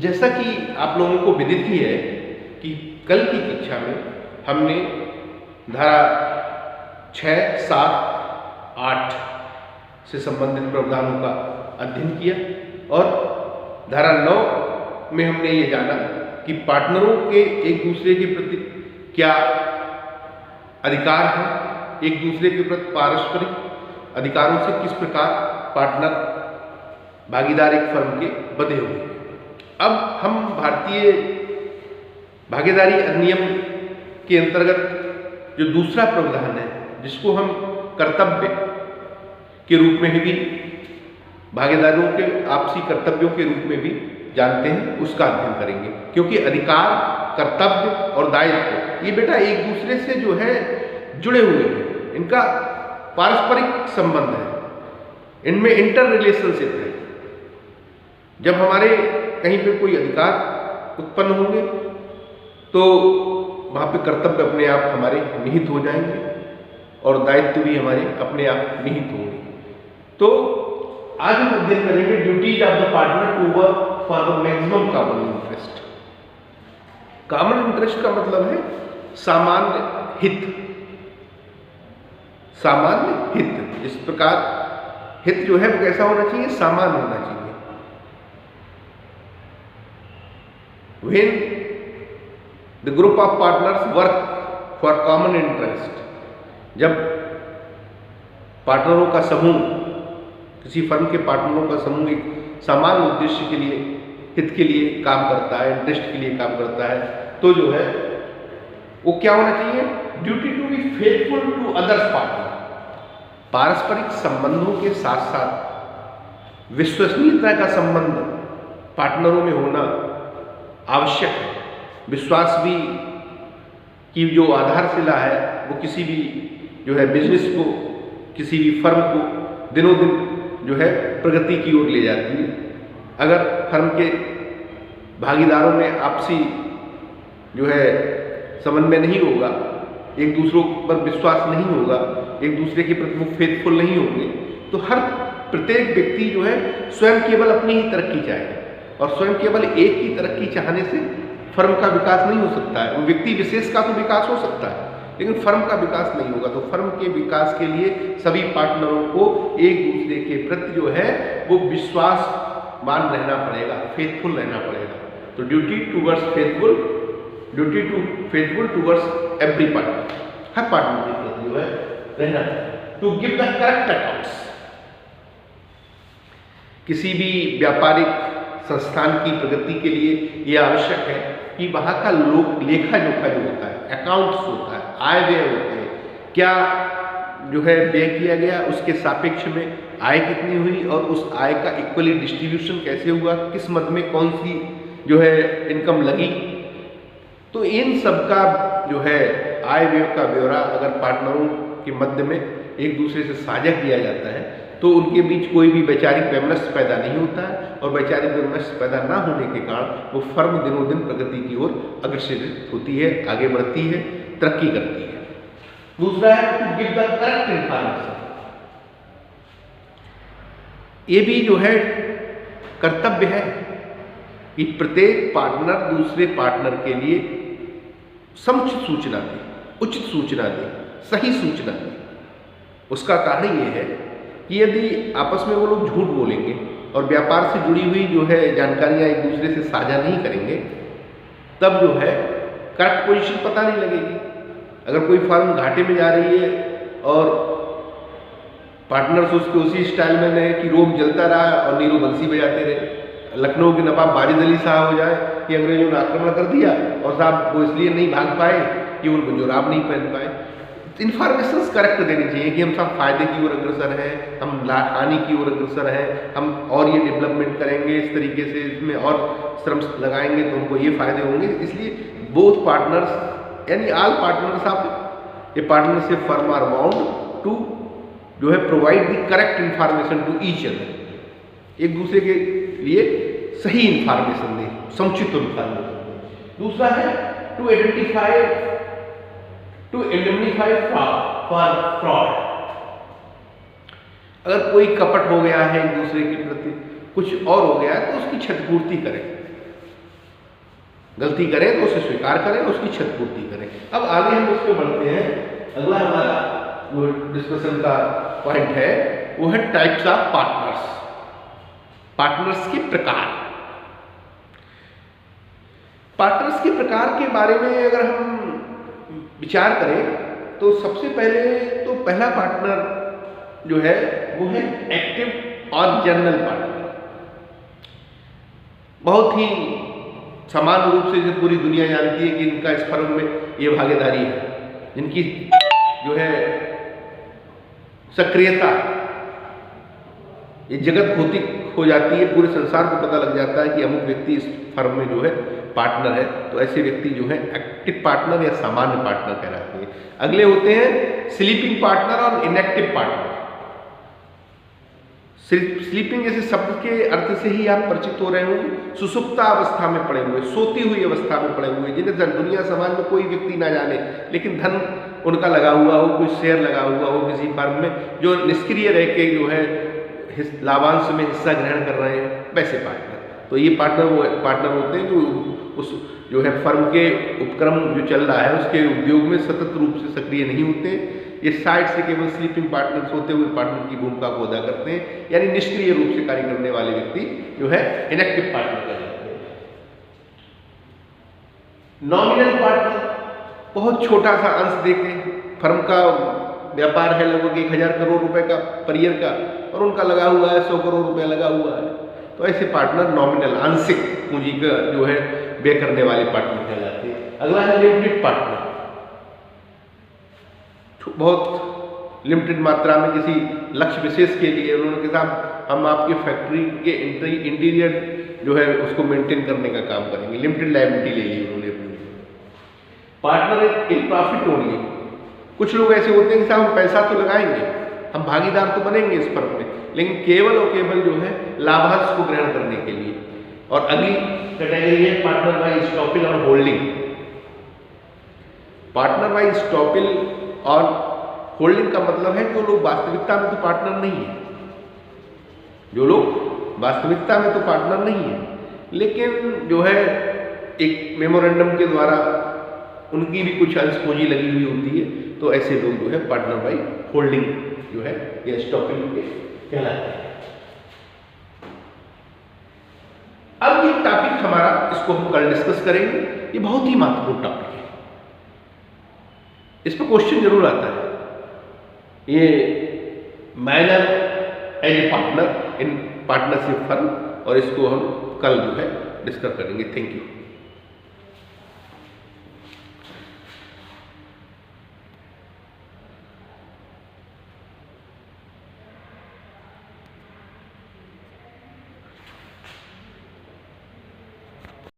जैसा कि आप लोगों को विदित ही है कि कल की कक्षा में हमने धारा 6, 7, 8 से संबंधित प्रावधानों का अध्ययन किया और धारा 9 में हमने ये जाना कि पार्टनरों के एक दूसरे के प्रति क्या अधिकार हैं, एक दूसरे के प्रति पारस्परिक अधिकारों से किस प्रकार पार्टनर भागीदार एक फर्म के बंधे हुए हैं। अब हम भारतीय भागीदारी अधिनियम के अंतर्गत जो दूसरा प्रावधान है जिसको हम कर्तव्य के रूप में भी भागीदारों के आपसी कर्तव्यों के रूप में भी जानते हैं, उसका अध्ययन करेंगे। क्योंकि अधिकार, कर्तव्य और दायित्व ये बेटा एक दूसरे से जो है जुड़े हुए हैं, इनका पारस्परिक संबंध है, इनमें इंटर रिलेशनशिप है। जब हमारे कहीं पे कोई अधिकार उत्पन्न होंगे तो वहाँ पे कर्तव्य अपने आप हमारे निहित हो जाएंगे और दायित्व भी हमारे अपने आप निहित होंगे। तो आज हम अध्ययन करेंगे duties of the partner to work for the maximum common interest. Common interest का मतलब है सामान्य हित। सामान्य हित, इस प्रकार हित जो है वो कैसा होना चाहिए? सामान्य होना चाहिए। When the group of partners work for common interest, जब पार्टनरों का समूह, किसी फर्म के पार्टनरों का समूह एक सामान्य उद्देश्य के लिए, हित के लिए काम करता है, इंटरेस्ट के लिए काम करता है, तो जो है वो क्या होना चाहिए? Duty to be faithful to others partner. पारस्परिक संबंधों के साथ साथ विश्वसनीयता का संबंध पार्टनरों में होना आवश्यक है। विश्वास भी की जो आधारशिला है वो किसी भी जो है बिजनेस को, किसी भी फर्म को दिनों दिन जो है प्रगति की ओर ले जाती है। अगर फर्म के भागीदारों में आपसी जो है समन्वय नहीं होगा, एक दूसरों पर विश्वास नहीं होगा, एक दूसरे के प्रति वो फेथफुल नहीं होंगे, तो हर प्रत्येक व्यक्ति जो है स्वयं केवल अपनी ही तरक्की चाहेगा और स्वयं केवल एक ही तरक्की चाहने से फर्म का विकास नहीं हो सकता है। वो व्यक्ति विशेष का तो विकास हो सकता है लेकिन फर्म का विकास नहीं होगा। तो फर्म के विकास के लिए सभी पार्टनरों को एक दूसरे के प्रति जो है वो विश्वासमान रहना पड़ेगा, फेथफुल रहना पड़ेगा। तो duty towards faithful, duty to faithful towards every partner, हर पार्टनर के प्रति जो है रहना। To give the correct accounts, किसी भी व्यापारिक संस्थान की प्रगति के लिए यह आवश्यक है कि वहाँ का लेखा जोखा जो होता है, अकाउंट्स होता है, आय व्यय होते हैं, क्या जो है व्यय किया गया उसके सापेक्ष में आय कितनी हुई और उस आय का इक्वली डिस्ट्रीब्यूशन कैसे हुआ, किस मद में कौन सी जो है इनकम लगी। तो इन सब का जो है आय व्यय का ब्यौरा अगर पार्टनरों के मध्य में एक दूसरे से साझा किया जाता है तो उनके बीच कोई भी वैचारिक वैमनस्य पैदा नहीं होता है और वैचारिक वैमनस्य पैदा ना होने के कारण वो फर्म दिनों दिन प्रगति की ओर अग्रसर होती है, आगे बढ़ती है, तरक्की करती है। दूसरा है to give the correct information. ये भी जो है कर्तव्य है कि प्रत्येक पार्टनर दूसरे पार्टनर के लिए समुचित सूचना दे, उचित सूचना दे, सही सूचना दे। उसका कारण ये है कि यदि आपस में वो लोग झूठ बोलेंगे और व्यापार से जुड़ी हुई जो है जानकारियां एक दूसरे से साझा नहीं करेंगे तब जो है करेक्ट पोजीशन पता नहीं लगेगी। अगर कोई फर्म घाटे में जा रही है और पार्टनर्स उसके उसी स्टाइल में रहे कि रोम जलता रहा और नीरो बंसी बजाते रहे, लखनऊ के नवाब वाजिद अली साहब हो जाए कि अंग्रेजों ने आक्रमण कर दिया और साहब वो इसलिए नहीं भाग पाए कि उनको जुराब नहीं पहन पाए। इन्फॉर्मेशन करेक्ट देनी चाहिए कि हम सब फायदे की ओर अग्रसर हैं, हम हानि की ओर अग्रसर हैं, हम और ये डेवलपमेंट करेंगे, इस तरीके से इसमें और श्रम लगाएंगे तो हमको ये फायदे होंगे। इसलिए बोथ पार्टनर्स यानी all partners of a partnership firm are bound to जो है provide the correct information to each other. एक दूसरे के लिए सही इन्फॉर्मेशन दें, समुचित इन्फॉर्मेशन। दूसरा है टू इंडेमनिफाई फॉर फ्रॉड। अगर कोई कपट हो गया है एक दूसरे के प्रति, कुछ और हो गया है तो उसकी क्षतिपूर्ति करें। गलती करें तो उसे स्वीकार करें, उसकी क्षतिपूर्ति करें। अब आगे हम उस पर बढ़ते हैं। अगला हमारा जो डिस्कशन का पॉइंट है वो है टाइप्स ऑफ पार्टनर्स, पार्टनर्स के प्रकार। पार्टनर्स के प्रकार के बारे में अगर हम विचार करें तो सबसे पहले तो पहला पार्टनर जो है वो है एक्टिव और जनरल पार्टनर। बहुत ही समान रूप से पूरी दुनिया जानती है कि इनका इस फर्म में ये भागीदारी है, जिनकी जो है सक्रियता ये जगत भौतिक हो जाती है, पूरे संसार को पता लग जाता है कि अमुक व्यक्ति इस फर्म में जो है पार्टनर है। तो ऐसे व्यक्ति जो है एक्टिव पार्टनर या सामान्य पार्टनर कहलाते हैं। अगले होते हैं स्लीपिंग पार्टनर और इनएक्टिव पार्टनर। स्लीपिंग जैसे शब्द के अर्थ से ही आप परिचित हो रहे होंगे, सुसुप्ता अवस्था में पड़े हुए, सोती हुई अवस्था में पड़े हुए, जिन्हें दुनिया समाज में कोई व्यक्ति ना जाने, लेकिन धन उनका लगा हुआ हो, कुछ शेयर लगा हुआ हो किसी फर्म में, जो निष्क्रिय रह के जो है लाभांश में हिस्सा ग्रहण कर रहे हैं, वैसे पार्टनर। तो ये पार्टनर होते हैं जो उस जो है फर्म के उपक्रम जो चल रहा है उसके उद्योग में सतत रूप से सक्रिय नहीं होते। ये साइड से केवल स्लीपिंग पार्टनर, सोते हुए पार्टनर की भूमिका को अदा करते हैं, यानी निष्क्रिय रूप से कार्य करने वाले व्यक्ति जो है इनएक्टिव पार्टनर कहलाते हैं। नॉमिनल पार्टनर बहुत छोटा सा अंश देके, फर्म का व्यापार है लगभग 1000 करोड़ रुपए का पर ईयर का, और उनका लगा हुआ है 100 करोड़ रुपया लगा हुआ है, तो ऐसे पार्टनर नॉमिनल आंशिक पूंजी का जो है व्यय करने वाले पार्टनर कहलाते हैं। अगला है लिमिटेड पार्टनर। बहुत लिमिटेड मात्रा में किसी लक्ष्य विशेष के लिए उन्होंने कहा हम आपकी फैक्ट्री के इंटीरियर जो है उसको मेंटेन करने का काम करेंगे, लिमिटेड लायबिलिटी ले ली उन्होंने अपनी। Partner in profit only. कुछ लोग ऐसे होते हैं कि साहब हम पैसा तो लगाएंगे, हम भागीदार तो बनेंगे इस फर्म में, लेकिन केवल और केवल जो है लाभांश को ग्रहण करने के लिए। और अगली कैटेगरी है पार्टनर बाय स्टॉपिल और होल्डिंग। पार्टनर बाय स्टॉपिल और होल्डिंग का मतलब है जो लोग वास्तविकता में तो पार्टनर नहीं है, जो लोग वास्तविकता में तो पार्टनर नहीं है, लेकिन जो है एक मेमोरेंडम के द्वारा उनकी भी कुछ अंश पूंजी लगी हुई होती है, तो ऐसे लोग जो है पार्टनर बाय होल्डिंग जो है या स्टॉपिल के कहलाते हैं। अब ये टॉपिक हमारा, इसको हम कल डिस्कस करेंगे, ये बहुत ही महत्वपूर्ण टॉपिक है, इस पर क्वेश्चन जरूर आता है। ये manner as a partner in partnership firm, और इसको हम कल जो है डिस्कस करेंगे। Thank you.